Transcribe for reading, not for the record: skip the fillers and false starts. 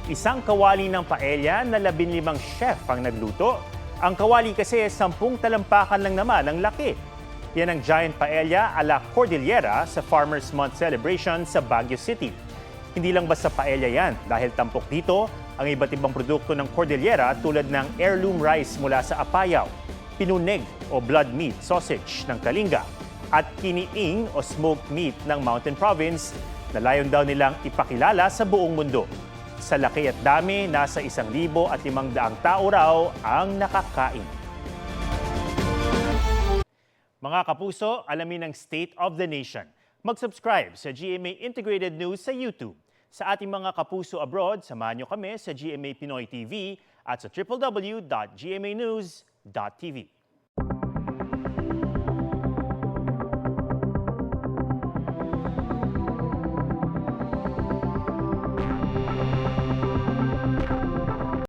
Isang kawali ng paella na 15 chef ang nagluto. Ang kawali kasi 10 talampakan lang naman ang laki. Yan ang giant paella a la Cordillera sa Farmers Month celebration sa Baguio City. Hindi lang basta paella yan dahil tampok dito ang iba't ibang produkto ng Cordillera tulad ng heirloom rice mula sa Apayao, pinunig o blood meat sausage ng Kalinga, at kiniing o smoked meat ng Mountain Province na layon daw nilang ipakilala sa buong mundo. Sa laki at dami, nasa 1,500 tao raw ang nakakain. Mga kapuso, alamin ang State of the Nation. Mag-subscribe sa GMA Integrated News sa YouTube. Sa ating mga kapuso abroad, samahan niyo kami sa GMA Pinoy TV at sa www.gmanews.tv.